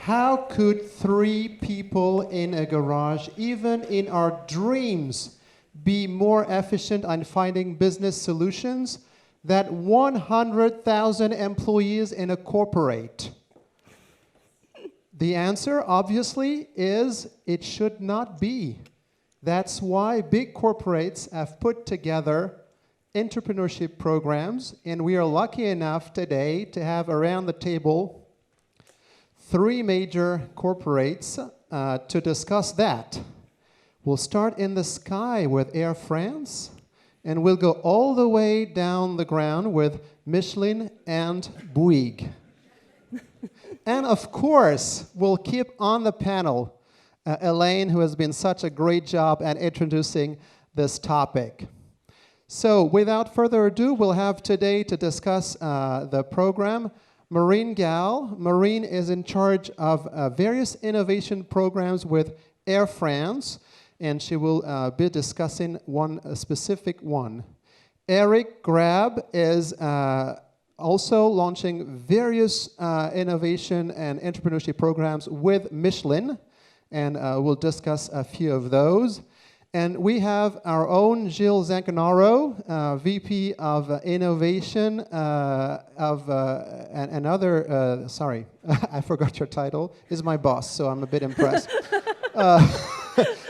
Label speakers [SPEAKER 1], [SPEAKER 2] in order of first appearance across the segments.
[SPEAKER 1] How could 3 people in a garage, even in our dreams, be more efficient on finding business solutions than 100,000 employees in a corporate? The answer, obviously, is it should not be. That's why big corporates have put together entrepreneurship programs, and we are lucky enough today to have around the table 3 major corporates to discuss that. We'll start in the sky with Air France, and we'll go all the way down the ground with Michelin and Bouygues. And of course, we'll keep on the panel Elaine, who has been such a great job at introducing this topic. So without further ado, we'll have today to discuss the program Maureen Gall. Maureen is in charge of various innovation programs with Air France, and she will be discussing one specific one. Eric Grab is also launching various innovation and entrepreneurship programs with Michelin, and we'll discuss a few of those. And we have our own Gilles Zancanaro, VP of Innovation and other, sorry, I forgot your title. He's my boss, so I'm a bit impressed.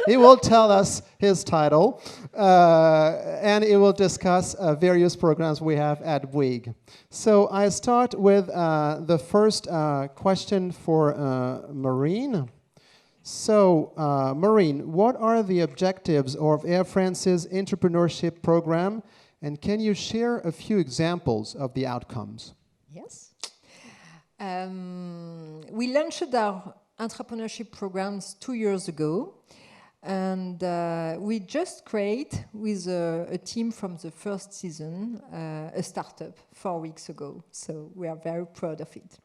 [SPEAKER 1] He will tell us his title, and he will discuss various programs we have at Bouygues. So I start with the first question for Maureen. So, Maureen, what are the objectives of Air France's entrepreneurship program, and can you share a few examples of the outcomes?
[SPEAKER 2] Yes. We launched our entrepreneurship programs 2 years ago, and we just created with a team from the first season a startup 4 weeks ago, so we are very proud of it.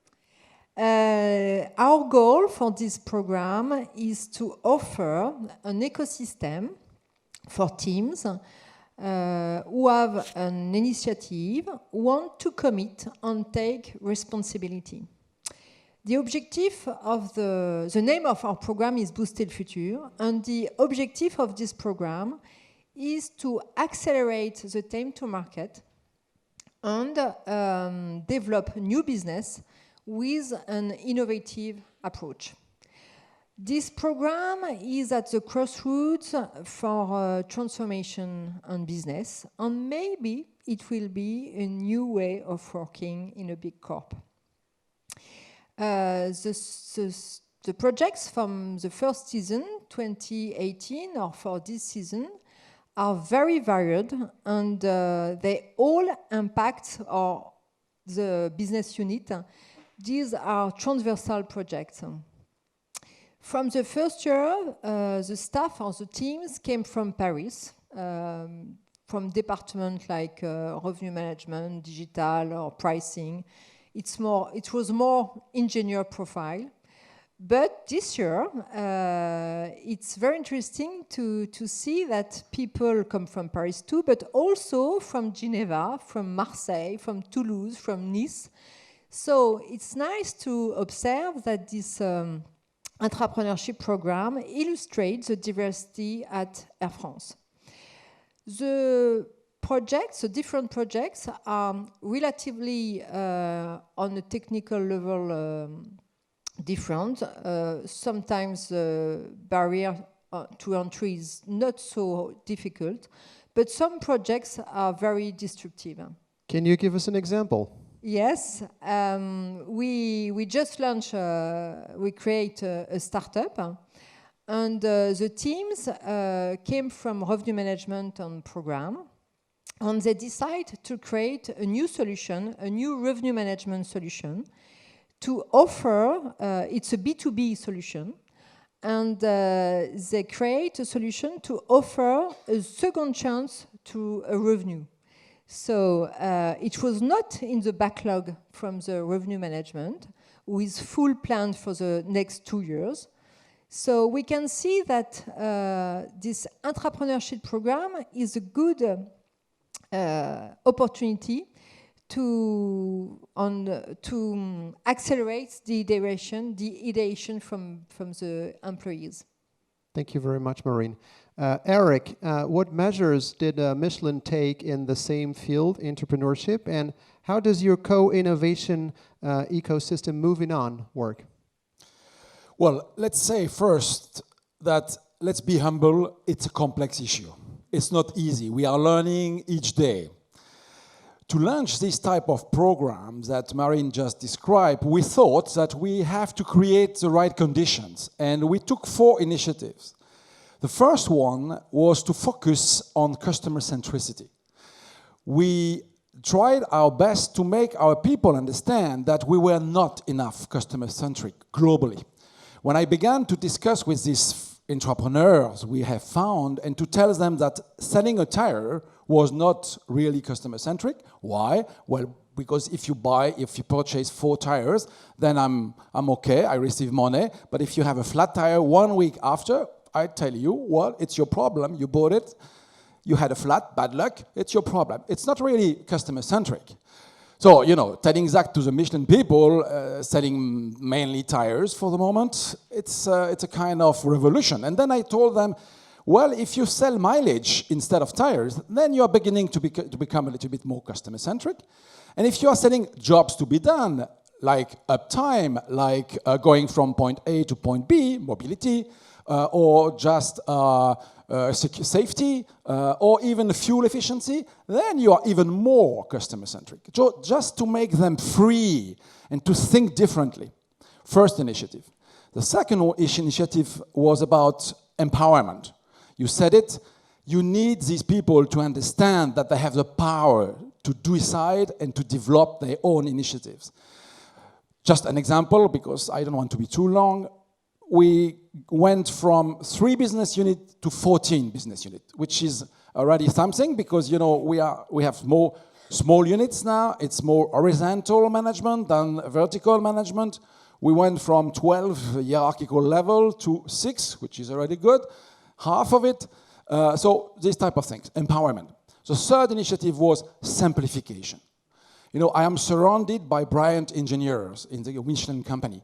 [SPEAKER 2] Our goal for this program is to offer an ecosystem for teams who have an initiative, want to commit and take responsibility. The objective of the name of our program is Booster le Futur, and the objective of this program is to accelerate the time to market and develop new business with an innovative approach. This program is at the crossroads for transformation and business, and maybe it will be a new way of working in a big corp. The projects from the first season, 2018, or for this season, are very varied, and they all impact the business unit. These are transversal projects. From the first year, the staff or the teams came from Paris, from departments like revenue management, digital, or pricing. It was more engineer profile. But this year, it's very interesting to see that people come from Paris too, but also from Geneva, from Marseille, from Toulouse, from Nice. So it's nice to observe that this entrepreneurship program illustrates the diversity at Air France. The different projects are relatively on a technical level different. Sometimes the barrier to entry is not so difficult, but some projects are very disruptive.
[SPEAKER 1] Can you give us an example?
[SPEAKER 2] Yes, we just launched, we create a startup, and the teams came from revenue management and program, and they decide to create a new solution, a new revenue management solution, to offer, it's a B2B solution, and they create a solution to offer a second chance to a revenue. So it was not in the backlog from the revenue management, with full plan for the next 2 years. So we can see that this entrepreneurship program is a good opportunity to accelerate the ideation from the employees.
[SPEAKER 1] Thank you very much, Maureen. Eric, what measures did Michelin take in the same field, entrepreneurship, and how does your co-innovation ecosystem Moving On work?
[SPEAKER 3] Well, let's say first that, let's be humble, it's a complex issue. It's not easy. We are learning each day. To launch this type of programs that Maureen just described, we thought that we have to create the right conditions, and we took 4 initiatives. The first one was to focus on customer centricity. We tried our best to make our people understand that we were not enough customer-centric globally. When I began to discuss with these entrepreneurs we have found and to tell them that selling a tire was not really customer-centric. Why? Well, because if you purchase 4 tires, then I'm okay, I receive money. But if you have a flat tire 1 week after, I tell you, well, it's your problem, you bought it, you had a flat, bad luck, it's your problem. It's not really customer-centric. So, you know, telling that to the Michelin people, selling mainly tires for the moment, it's a kind of revolution. And then I told them, well, if you sell mileage instead of tires, then you are beginning to become a little bit more customer-centric. And if you are selling jobs to be done, like uptime, like going from point A to point B, mobility, or just safety, or even fuel efficiency, then you are even more customer-centric. So just to make them free and to think differently. First initiative. The second initiative was about empowerment. You said it, you need these people to understand that they have the power to decide and to develop their own initiatives. Just an example, because I don't want to be too long. We went from 3 business units to 14 business units, which is already something because, you know, we have more small units now. It's more horizontal management than vertical management. We went from 12 hierarchical level to 6, which is already good, half of it. So this type of things, empowerment. The third initiative was simplification. You know, I am surrounded by brilliant engineers in the Michelin company.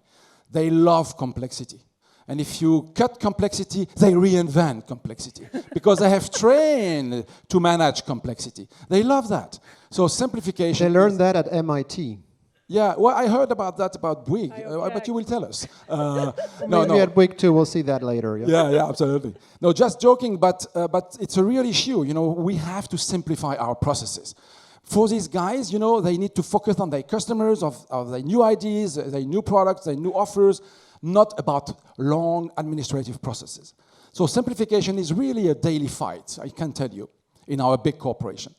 [SPEAKER 3] They love complexity. And if you cut complexity, they reinvent complexity because they have trained to manage complexity. They love that. So simplification.
[SPEAKER 1] They learned that at MIT.
[SPEAKER 3] Yeah, well, I heard about that about Bouygues, but you will tell us.
[SPEAKER 1] Maybe at Bouygues too, we'll see that later.
[SPEAKER 3] Yeah, absolutely. No, just joking, but it's a real issue. You know, we have to simplify our processes. For these guys, you know, they need to focus on their customers, of their new ideas, their new products, their new offers, not about long administrative processes. So simplification is really a daily fight, I can tell you, in our big corporation.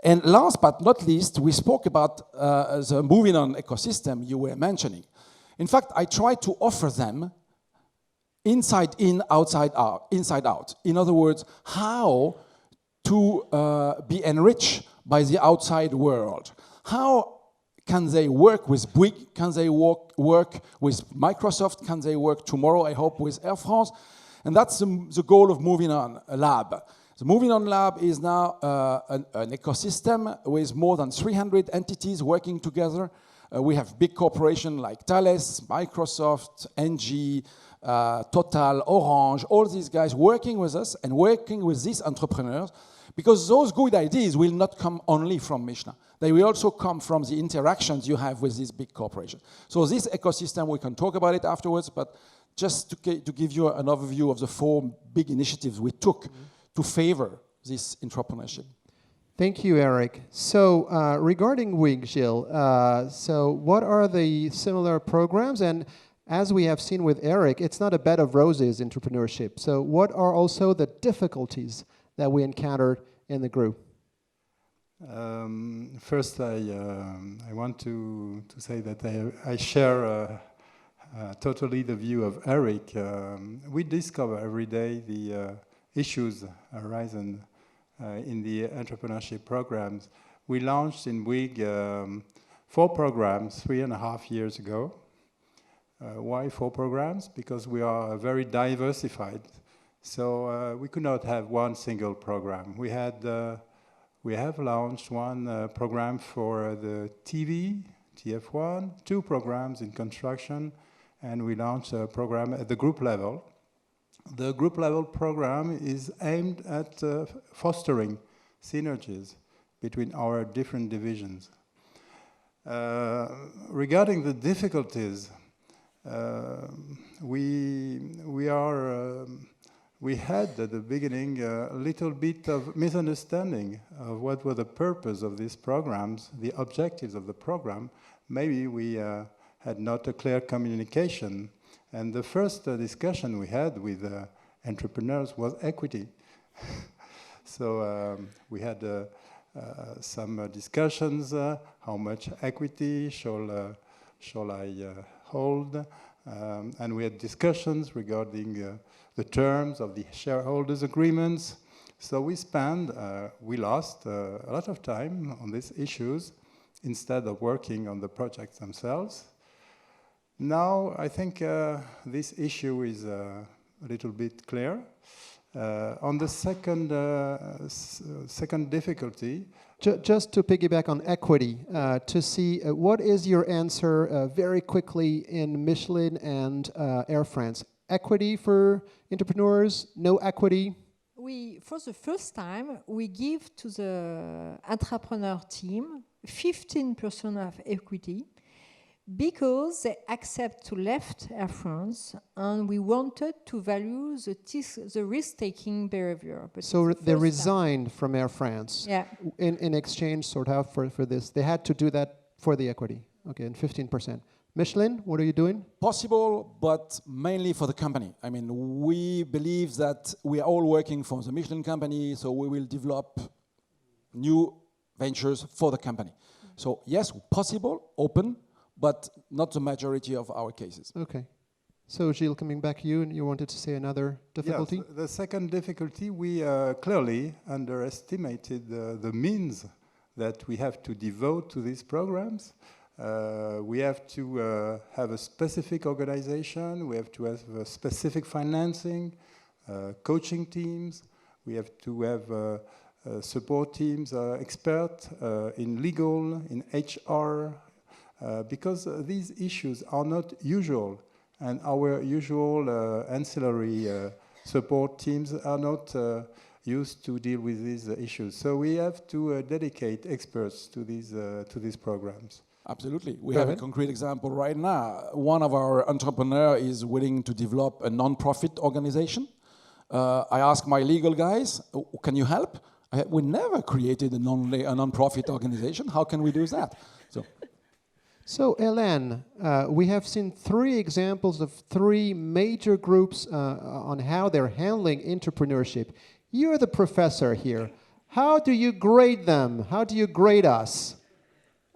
[SPEAKER 3] And last but not least, we spoke about the Moving On ecosystem you were mentioning. In fact, I try to offer them inside in, outside out, inside out. In other words, how to be enriched by the outside world. How can they work with Bouygues? Can they work with Microsoft? Can they work tomorrow, I hope, with Air France? And that's the goal of Moving On Lab. The Moving On Lab is now an ecosystem with more than 300 entities working together. We have big corporations like Thales, Microsoft, Engie, Total, Orange, all these guys working with us and working with these entrepreneurs because those good ideas will not come only from Michelin. They will also come from the interactions you have with these big corporations. So this ecosystem, we can talk about it afterwards, but just to give you an overview of the 4 big initiatives we took to favor this entrepreneurship.
[SPEAKER 1] Thank you, Eric. So regarding Bouygues, Gilles, so what are the similar programs? And as we have seen with Eric, it's not a bed of roses, entrepreneurship. So what are also the difficulties that we encountered in the group?
[SPEAKER 4] First, I want to say that I share totally the view of Eric. We discover every day the issues arising in the entrepreneurship programs. We launched in Bouygues 4 programs 3.5 years ago. Why 4 programs? Because we are very diversified. So we could not have one single program. We had We have launched one program for the TV, TF1, 2 programs in construction, and we launched a program at the group level. The group level program is aimed at fostering synergies between our different divisions. Regarding the difficulties, we had at the beginning a little bit of misunderstanding of what were the purpose of these programs, the objectives of the program. Maybe we had not a clear communication. And the first discussion we had with entrepreneurs was equity. So we had some discussions, how much equity shall I hold? And we had discussions regarding the terms of the shareholders' agreements. So we lost a lot of time on these issues instead of working on the projects themselves. Now I think this issue is a little bit clear. On the second difficulty,
[SPEAKER 1] just to piggyback on equity, to see what is your answer very quickly in Michelin and Air France? Equity for entrepreneurs, no equity?
[SPEAKER 2] For the first time, we give to the entrepreneur team 15% of equity because they accept to left Air France, and we wanted to value the risk-taking behavior. But
[SPEAKER 1] so they resigned from Air France.
[SPEAKER 2] Yeah.
[SPEAKER 1] In exchange, sort of, for this. They had to do that for the equity. Okay, and 15%. Michelin, what are you doing?
[SPEAKER 3] Possible, but mainly for the company. I mean, we believe that we are all working for the Michelin company, so we will develop new ventures for the company. So yes, possible, open, but not the majority of our cases.
[SPEAKER 1] Okay. So Gilles, coming back to you, and you wanted to say another difficulty?
[SPEAKER 4] Yes, the second difficulty, we clearly underestimated the means that we have to devote to these programs. We have to have a specific organization, we have to have specific financing, coaching teams, we have to have support teams, expert in legal, in HR, because these issues are not usual, and our usual ancillary support teams are not used to deal with these issues. So we have to dedicate experts to these programs.
[SPEAKER 3] Absolutely. We have a concrete example right now. One of our entrepreneurs is willing to develop a non-profit organization. I asked my legal guys, can you help? We never created a non-profit organization. How can we do that?
[SPEAKER 1] So, Hélène, we have seen 3 examples of 3 major groups on how they're handling entrepreneurship. You're the professor here. How do you grade them? How do you grade us?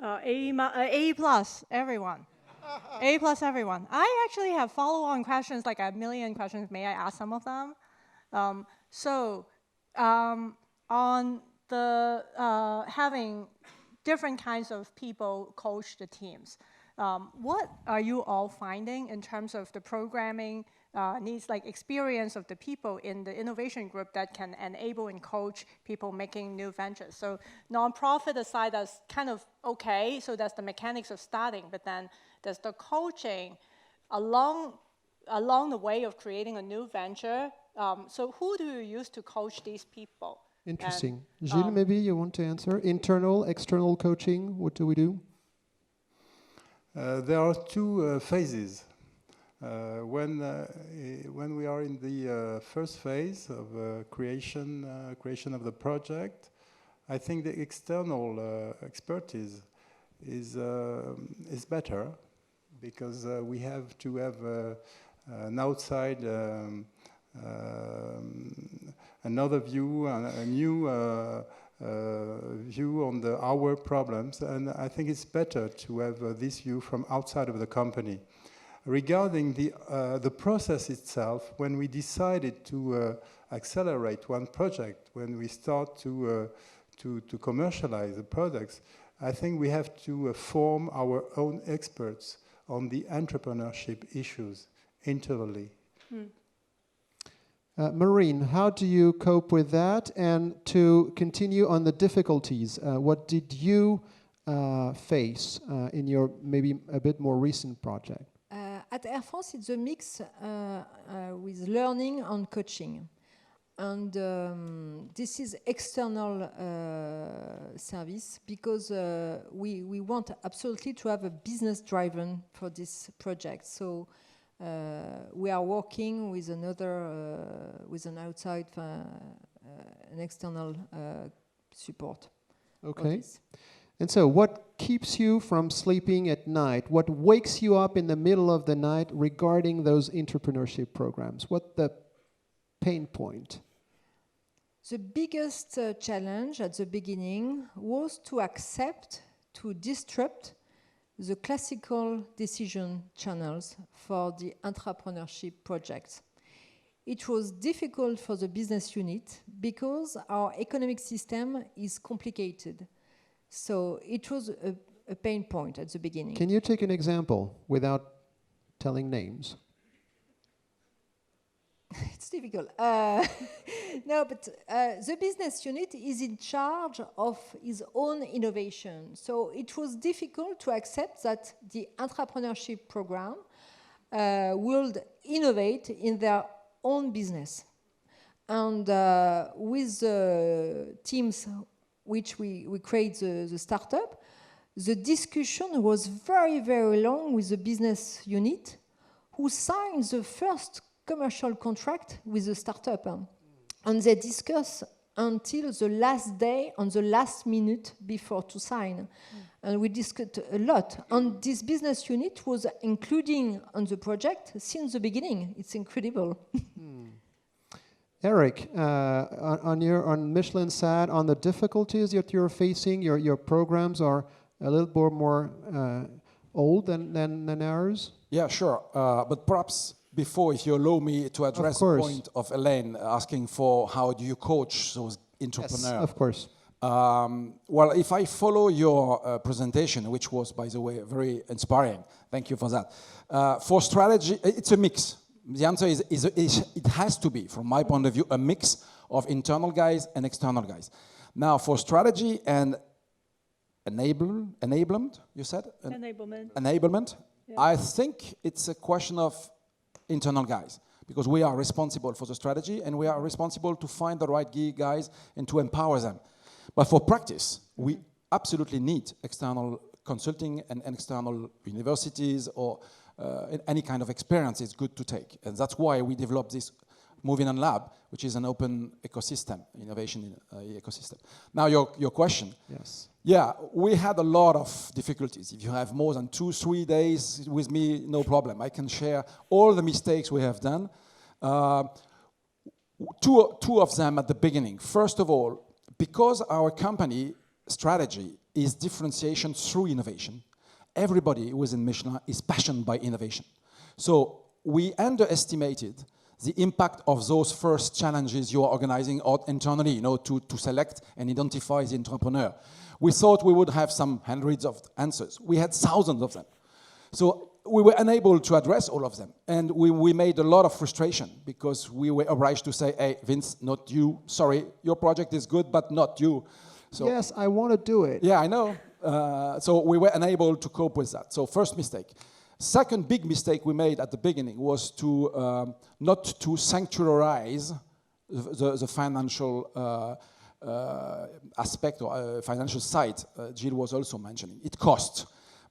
[SPEAKER 5] A plus, everyone. A plus, everyone. I actually have follow-on questions, like a million questions. May I ask some of them? On the having different kinds of people coach the teams, what are you all finding in terms of the programming needs, like experience of the people in the innovation group that can enable and coach people making new ventures? So nonprofit aside, that's kind of okay, so that's the mechanics of starting, but then there's the coaching along the way of creating a new venture. So who do you use to coach these people?
[SPEAKER 1] Interesting. Gilles, maybe you want to answer? Internal, external coaching, what do we do?
[SPEAKER 4] There are 2 phases. When we are in the first phase of creation of the project, I think the external expertise is better, because we have to have an outside another view, a new view on our problems, and I think it's better to have this view from outside of the company. Regarding the process itself, when we decided to accelerate one project, when we start to commercialize the products, I think we have to form our own experts on the entrepreneurship issues internally.
[SPEAKER 1] Maureen, how do you cope with that? And to continue on the difficulties, what did you face in your maybe a bit more recent project?
[SPEAKER 2] At Air France, it's a mix with learning and coaching. And this is external service because we want absolutely to have a business driven for this project. So we are working with another, with an outside, an external support.
[SPEAKER 1] Okay. And so what keeps you from sleeping at night? What wakes you up in the middle of the night regarding those entrepreneurship programs? What the pain point?
[SPEAKER 2] The biggest challenge at the beginning was to accept, to disrupt the classical decision channels for the entrepreneurship projects. It was difficult for the business unit because our economic system is complicated. So it was a pain point at the beginning.
[SPEAKER 1] Can you take an example without telling names?
[SPEAKER 2] It's difficult. No, but the business unit is in charge of its own innovation. So it was difficult to accept that the entrepreneurship program would innovate in their own business. And with the teams which we create the startup, the discussion was very, very long with the business unit who signed the first commercial contract with the startup. And they discuss until the last day, on the last minute before to sign. And we discussed a lot. And this business unit was including on the project since the beginning. It's incredible.
[SPEAKER 1] Eric, on Michelin's side, on the difficulties that you're facing, your programs are a little bit more old than ours?
[SPEAKER 3] Yeah, sure. But perhaps before, if you allow me to address the point of Elaine asking for how do you coach those entrepreneurs.
[SPEAKER 1] Yes, of course.
[SPEAKER 3] Well, if I follow your presentation, which was, by the way, very inspiring, thank you for that. For strategy, it's a mix. The answer is it has to be, from my point of view, a mix of internal guys and external guys. Now, for strategy and enablement, you said? Enablement. Yeah. I think it's a question of internal guys, because we are responsible for the strategy and we are responsible to find the right guys and to empower them. But for practice, we absolutely need external consulting and external universities or any kind of experience is good to take. And that's why we developed this Moving On Lab, which is an open ecosystem, innovation ecosystem. Now, your question.
[SPEAKER 1] Yes.
[SPEAKER 3] Yeah, we had a lot of difficulties. If you have more than 2-3 days with me, no problem. I can share all the mistakes we have done. Two of them at the beginning. First of all, because our company strategy is differentiation through innovation, everybody within Michelin is passionate by innovation. So we underestimated the impact of those first challenges you are organizing out internally, to select and identify the entrepreneur. We thought we would have some hundreds of answers. We had thousands of them. So we were unable to address all of them. And we made a lot of frustration because we were obliged to say, hey, Vince, not you. Sorry, your project is good, but not you. So,
[SPEAKER 1] yes, I want to do it.
[SPEAKER 3] Yeah, I know. So we were unable to cope with that. So first mistake. Second big mistake we made at the beginning was to not to sanctuarize the financial aspect or financial side. Jill was also mentioning. It costs.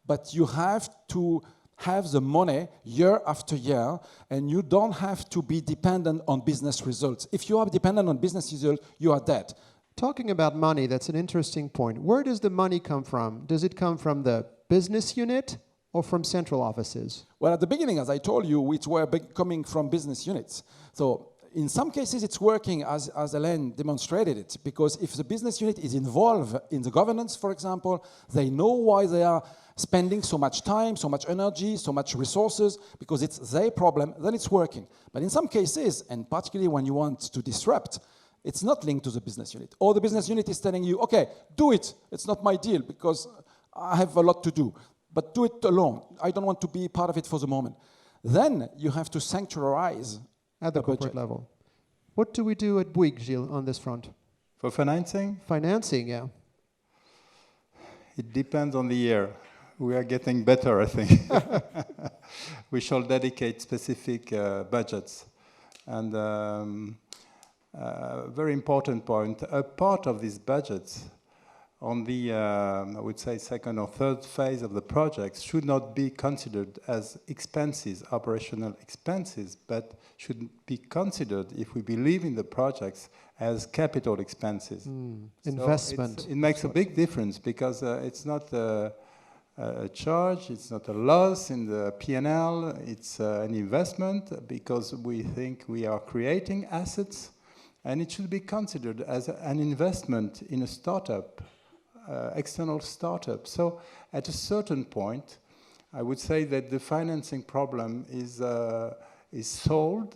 [SPEAKER 3] But you have to have the money year after year, and you don't have to be dependent on business results. If you are dependent on business results, you are dead.
[SPEAKER 1] Talking about money, that's an interesting point. Where does the money come from? Does it come from the business unit or from central offices? Well,
[SPEAKER 3] at the beginning, as I told you, it were coming from business units. So in some cases, it's working as Hélène demonstrated it, because if the business unit is involved in the governance, for example, they know why they are spending so much time, so much energy, so much resources, because it's their problem, then it's working. But in some cases, and particularly when you want to disrupt, it's not linked to the business unit. Or the business unit is telling you, okay, do it. It's not my deal because I have a lot to do. But do it alone. I don't want to be part of it for the moment. Then you have to sanctuarize
[SPEAKER 1] at the corporate level. What do we do at Bouygues, Gilles, on this front?
[SPEAKER 4] For financing,
[SPEAKER 1] Financing, yeah.
[SPEAKER 4] it depends on the year. We are getting better, I think. We shall dedicate specific budgets. And very important point, a part of these budgets on the, I would say, second or third phase of the project should not be considered as expenses, operational expenses, but should be considered, if we believe in the projects, as capital expenses. So
[SPEAKER 1] Investment.
[SPEAKER 4] it makes a big difference because it's not a charge, it's not a loss in the P&L, it's an investment because we think we are creating assets, and it should be considered as an investment in a startup, external startup. So at a certain point, I would say that the financing problem is solved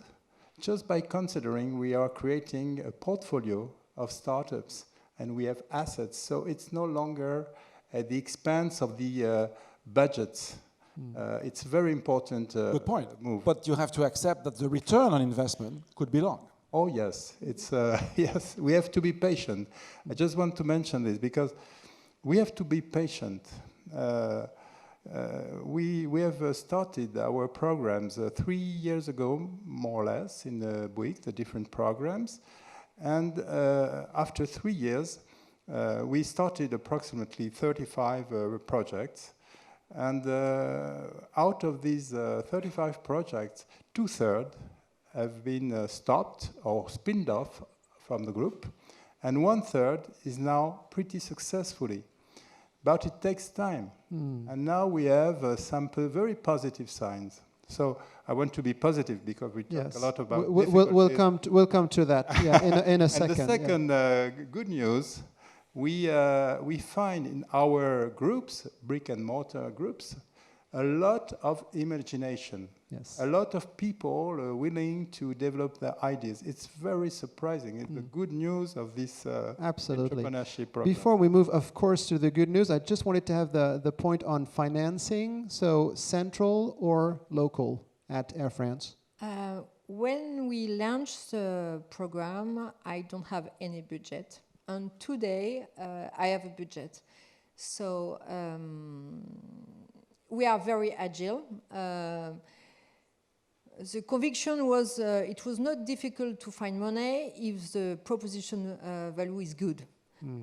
[SPEAKER 4] just by considering we are creating a portfolio of startups and we have assets. So it's no longer at the expense of the budgets. It's a very important
[SPEAKER 3] Good point.
[SPEAKER 4] move.
[SPEAKER 3] But you have to accept that the return on investment could be long.
[SPEAKER 4] Oh yes, it's yes. We have to be patient. I just want to mention this because we have to be patient. We have started our programs 3 years ago, more or less, in Bouygues, the different programs, and after 3 years, we started approximately 35 projects, and out of these 35 projects, 2/3 have been stopped or spinned off from the group, and 1/3 is now pretty successfully. But it takes time, and now we have some very positive signs. So I want to be positive because we talk a lot about difficulties.
[SPEAKER 1] We'll come to that in a second.
[SPEAKER 4] And the second good news, we find in our groups, brick and mortar groups, a lot of imagination.
[SPEAKER 1] Yes.
[SPEAKER 4] A lot of people willing to develop their ideas. It's very surprising. It's the good news of this
[SPEAKER 1] Absolutely.
[SPEAKER 4] entrepreneurship program.
[SPEAKER 1] Before we move, of course, to the good news, I just wanted to have the point on financing. So central or local at Air France?
[SPEAKER 2] When we launched the program, I don't have any budget. And today, I have a budget. So we are very agile. The conviction was it was not difficult to find money if the proposition value is good.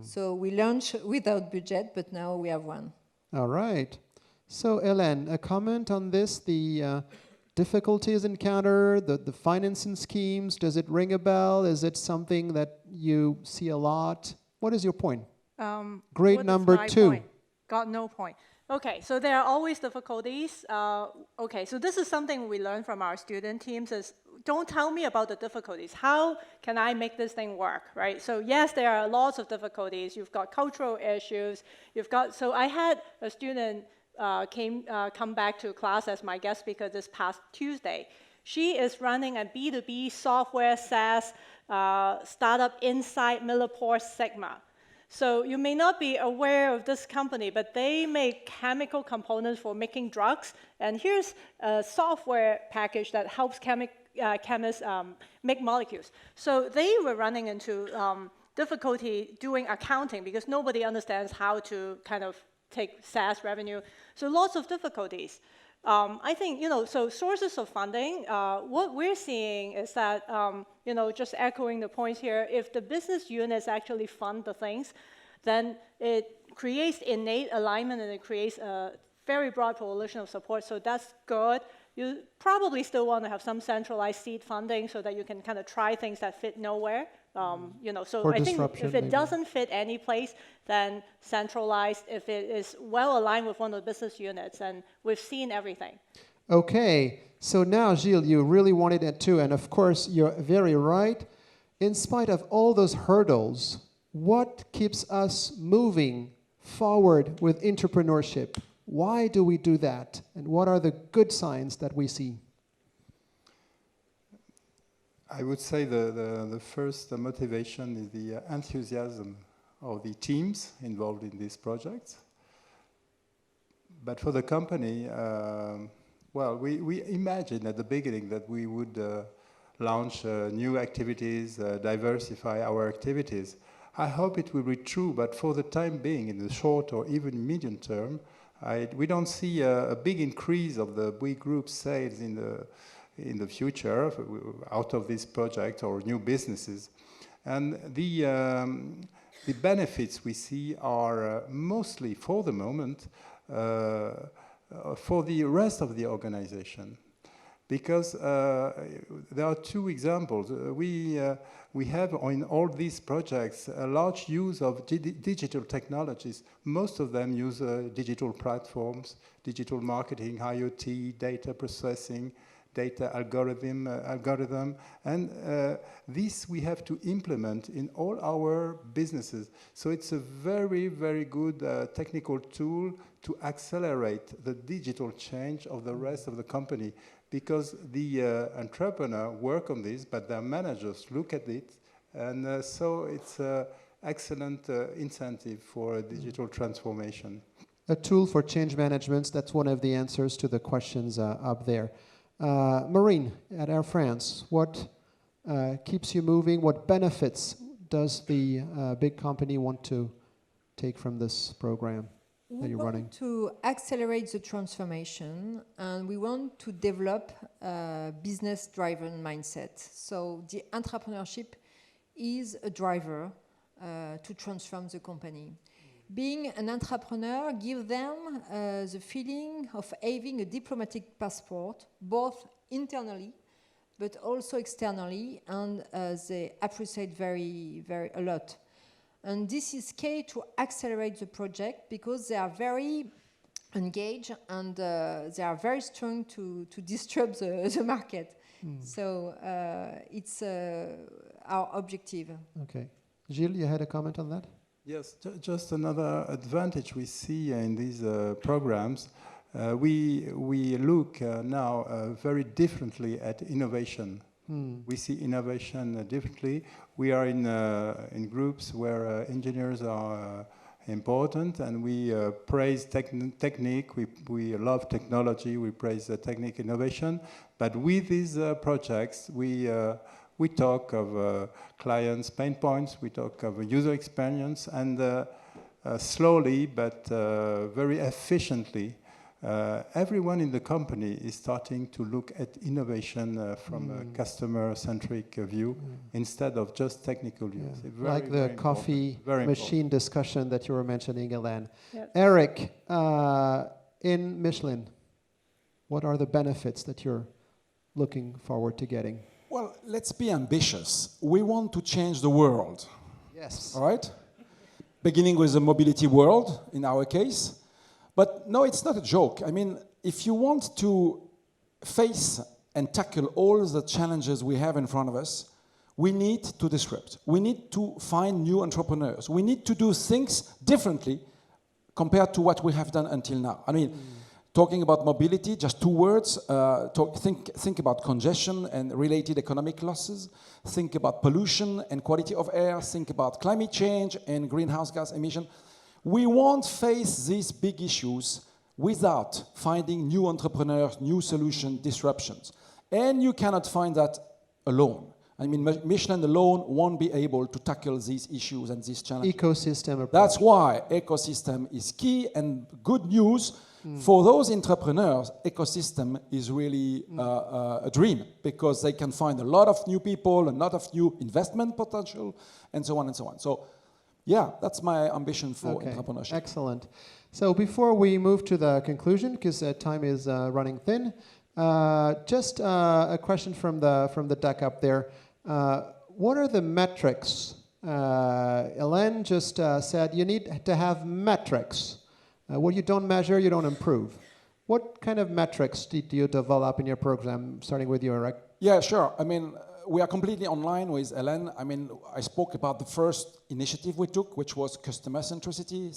[SPEAKER 2] So we launched without budget, but now we have one.
[SPEAKER 1] All right. So Hélène, a comment on this, the difficulties encountered, the financing schemes, does it ring a bell? Is it something that you see a lot? What is your point? Grade
[SPEAKER 5] What is
[SPEAKER 1] number
[SPEAKER 5] my
[SPEAKER 1] 2.
[SPEAKER 5] point? Got no point. Okay, so there are always difficulties. Okay, so this is something we learn from our student teams is don't tell me about the difficulties. How can I make this thing work, right? So yes, there are lots of difficulties. You've got cultural issues. So I had a student come back to class as my guest speaker this past Tuesday. She is running a B2B software SaaS startup inside Millipore Sigma. So you may not be aware of this company, but they make chemical components for making drugs. And here's a software package that helps chemists make molecules. So they were running into difficulty doing accounting because nobody understands how to kind of take SaaS revenue. So lots of difficulties. I think, so sources of funding, what we're seeing is that, just echoing the points here, if the business units actually fund the things, then it creates innate alignment and it creates a very broad coalition of support, so that's good. You probably still want to have some centralized seed funding so that you can kind of try things that fit nowhere. So I think if it doesn't fit any place, then centralized, if it is well aligned with one of the business units, and we've seen everything.
[SPEAKER 1] Okay, so now, Gilles, you really wanted it too, and of course, you're very right. In spite of all those hurdles, what keeps us moving forward with entrepreneurship? Why do we do that? And what are the good signs that we see?
[SPEAKER 4] I would say the first motivation is the enthusiasm of the teams involved in these projects. But for the company, we imagined at the beginning that we would launch new activities, diversify our activities. I hope it will be true, but for the time being, in the short or even medium term, we don't see a big increase of the We Group sales in the future out of this project or new businesses. And the benefits we see are mostly, for the moment, for the rest of the organization. Because there are two examples. We have in all these projects a large use of digital technologies. Most of them use digital platforms, digital marketing, IoT, data processing, data algorithm, and this we have to implement in all our businesses. So it's a very, very good technical tool to accelerate the digital change of the rest of the company, because the entrepreneur work on this, but their managers look at it, and so it's an excellent incentive for digital transformation.
[SPEAKER 1] A tool for change management, that's one of the answers to the questions up there. Maureen, at Air France, what keeps you moving? What benefits does the big company want to take from this program that you're running?
[SPEAKER 2] We want to accelerate the transformation, and we want to develop a business-driven mindset. So the entrepreneurship is a driver to transform the company. Being an entrepreneur gives them the feeling of having a diplomatic passport, both internally but also externally, and they appreciate a lot. And this is key to accelerate the project, because they are very engaged and they are very strong to disrupt the market. So it's our objective.
[SPEAKER 1] Okay. Gilles, you had a comment on that?
[SPEAKER 4] Yes, just another advantage we see in these programs. We look now very differently at innovation. We see innovation differently. We are in groups where engineers are important, and we praise technique. We love technology. We praise technique innovation. But with these projects, we talk of clients' pain points, we talk of user experience, and slowly but very efficiently, everyone in the company is starting to look at innovation from a customer-centric view instead of just technical views.
[SPEAKER 1] Like the coffee machine discussion that you were mentioning, Hélène.
[SPEAKER 5] Yep.
[SPEAKER 1] Eric, in Michelin, what are the benefits that you're looking forward to getting?
[SPEAKER 3] Well, let's be ambitious. We want to change the world.
[SPEAKER 1] Yes.
[SPEAKER 3] All right? Beginning with the mobility world, in our case. But no, it's not a joke. I mean, if you want to face and tackle all the challenges we have in front of us, we need to disrupt. We need to find new entrepreneurs. We need to do things differently compared to what we have done until now. I mean, talking about mobility, just two words, think about congestion and related economic losses, think about pollution and quality of air, think about climate change and greenhouse gas emission. We won't face these big issues without finding new entrepreneurs, new solutions, disruptions. And you cannot find that alone. I mean, Michelin alone won't be able to tackle these issues and these challenges.
[SPEAKER 1] Ecosystem approach.
[SPEAKER 3] That's why ecosystem is key, and good news, for those entrepreneurs, ecosystem is really a dream, because they can find a lot of new people, a lot of new investment potential, and so on and so on. So, yeah, that's my ambition for entrepreneurship.
[SPEAKER 1] Excellent. So before we move to the conclusion, because time is running thin, just a question from the deck up there. What are the metrics? Hélène just said you need to have metrics. What you don't measure, you don't improve. What kind of metrics do you develop in your program, starting with you, Eric?
[SPEAKER 3] Yeah, sure. I mean, we are completely online with Hélène. I mean, I spoke about the first initiative we took, which was customer centricity,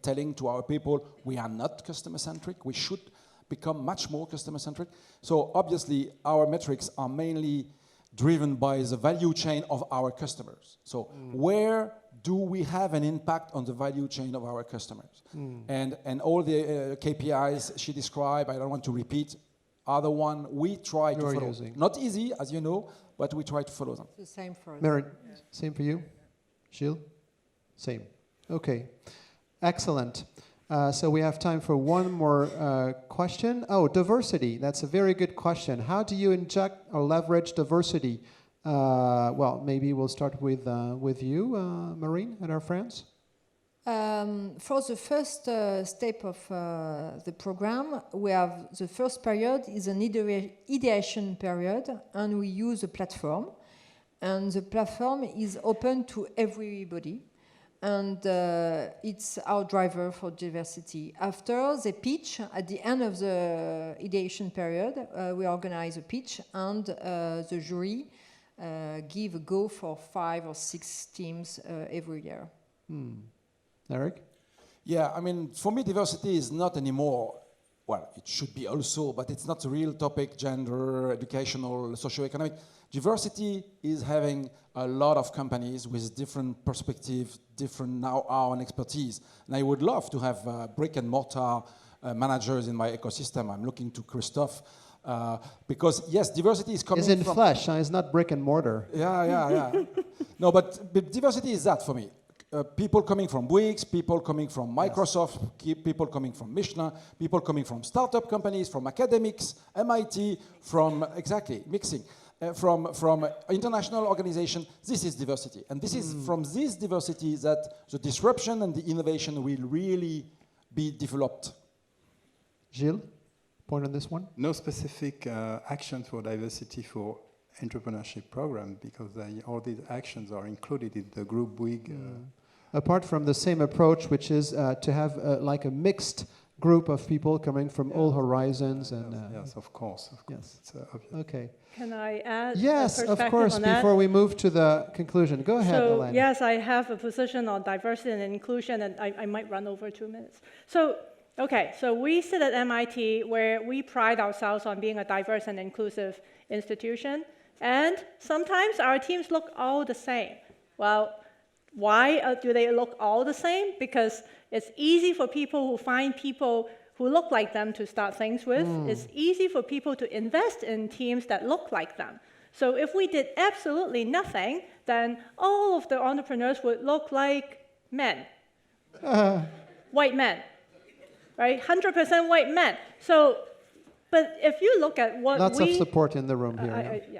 [SPEAKER 3] telling to our people, we are not customer centric. We should become much more customer centric. So obviously, our metrics are mainly driven by the value chain of our customers. So where do we have an impact on the value chain of our customers? And all the KPIs she described, I don't want to repeat, are the one we try to
[SPEAKER 1] You're
[SPEAKER 3] follow.
[SPEAKER 1] using.
[SPEAKER 3] Not easy, as you know, but we try to follow them.
[SPEAKER 2] The same for us.
[SPEAKER 1] Mary, same for you? Gilles? Same. Okay. Excellent. So we have time for one more question. Oh, diversity. That's a very good question. How do you inject or leverage diversity? Well, maybe we'll start with you, Marine, at Air France.
[SPEAKER 2] For the first step of the program, we have the first period is an ideation period, and we use a platform. And the platform is open to everybody, and it's our driver for diversity. After the pitch, at the end of the ideation period, we organize a pitch, and the jury give a go for 5 or 6 teams every year.
[SPEAKER 1] Eric?
[SPEAKER 3] Yeah, I mean, for me, diversity is not anymore, well, it should be also, but it's not a real topic, gender, educational, socio-economic. Diversity is having a lot of companies with different perspectives, different know-how and expertise. And I would love to have brick and mortar managers in my ecosystem. I'm looking to Christophe. Because, yes, diversity is coming
[SPEAKER 1] It's in
[SPEAKER 3] from...
[SPEAKER 1] flesh, it's not brick and mortar.
[SPEAKER 3] Yeah. No, but diversity is that for me. People coming from Bouygues, people coming from Microsoft, people coming from Michelin, people coming from startup companies, from academics, MIT, from, exactly, mixing, from international organization. This is diversity. And this is from this diversity that the disruption and the innovation will really be developed.
[SPEAKER 1] Gilles, point on this one?
[SPEAKER 4] No specific action for diversity for entrepreneurship program, because all these actions are included in the group Bouygues.
[SPEAKER 1] Apart from the same approach, which is to have like a mixed group of people coming from all horizons. And
[SPEAKER 4] yes, of course.
[SPEAKER 1] Yes.
[SPEAKER 4] It's obvious.
[SPEAKER 1] Okay.
[SPEAKER 5] Can I add
[SPEAKER 1] Yes,
[SPEAKER 5] a
[SPEAKER 1] of
[SPEAKER 5] perspective
[SPEAKER 1] course,
[SPEAKER 5] on that?
[SPEAKER 1] before we move to the conclusion. Go ahead,
[SPEAKER 5] So,
[SPEAKER 1] Elaine.
[SPEAKER 5] yes, I have a position on diversity and inclusion, and I might run over 2 minutes. So, okay, so we sit at MIT, where we pride ourselves on being a diverse and inclusive institution, and sometimes our teams look all the same. Well, why do they look all the same? Because it's easy for people who find people who look like them to start things with. It's easy for people to invest in teams that look like them. So if we did absolutely nothing, then all of the entrepreneurs would look like men, white men, right? 100% white men. So, but if you look at what
[SPEAKER 1] Lots of support in the room here.
[SPEAKER 5] yeah.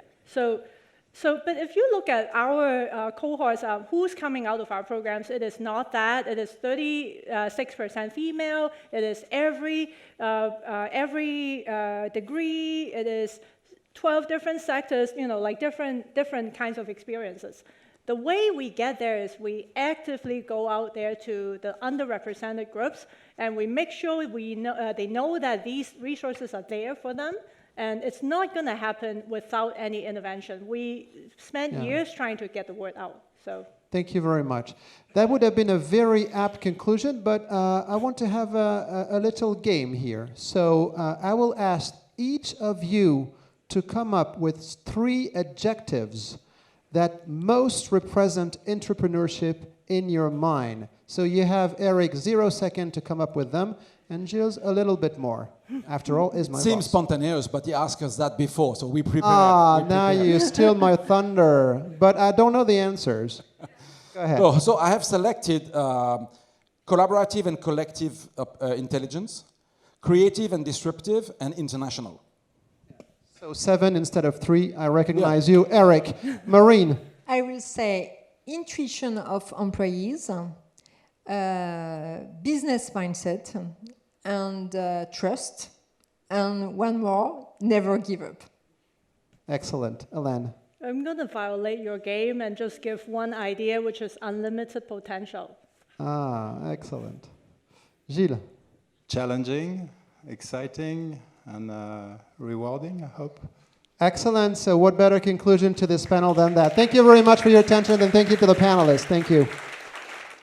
[SPEAKER 5] But if you look at our cohorts of who's coming out of our programs, it is not that. It is 36% female. It is every degree. It is 12 different sectors. You know, like different kinds of experiences. The way we get there is we actively go out there to the underrepresented groups, and we make sure they know that these resources are there for them. And it's not going to happen without any intervention. We spent years trying to get the word out. So
[SPEAKER 1] Thank you very much. That would have been a very apt conclusion, but I want to have a little game here. So I will ask each of you to come up with 3 adjectives that most represent entrepreneurship in your mind. So you have Eric 0 seconds to come up with them, and Gilles a little bit more. After all, is my
[SPEAKER 3] Seems
[SPEAKER 1] boss.
[SPEAKER 3] spontaneous, but he asked us that before, so we prepared.
[SPEAKER 1] Now you steal my thunder, but I don't know the answers. Go ahead.
[SPEAKER 3] So I have selected collaborative and collective intelligence, creative and disruptive, and international.
[SPEAKER 1] So 7 instead of 3. I recognize you. Eric, Marine.
[SPEAKER 2] I will say intuition of employees, business mindset, and trust, and one more, never give up.
[SPEAKER 1] Excellent. Alain.
[SPEAKER 5] I'm going to violate your game and just give one idea, which is unlimited potential.
[SPEAKER 1] Excellent. Gilles.
[SPEAKER 4] Challenging, exciting, and rewarding, I hope.
[SPEAKER 1] Excellent. So what better conclusion to this panel than that? Thank you very much for your attention, and thank you to the panelists. Thank you.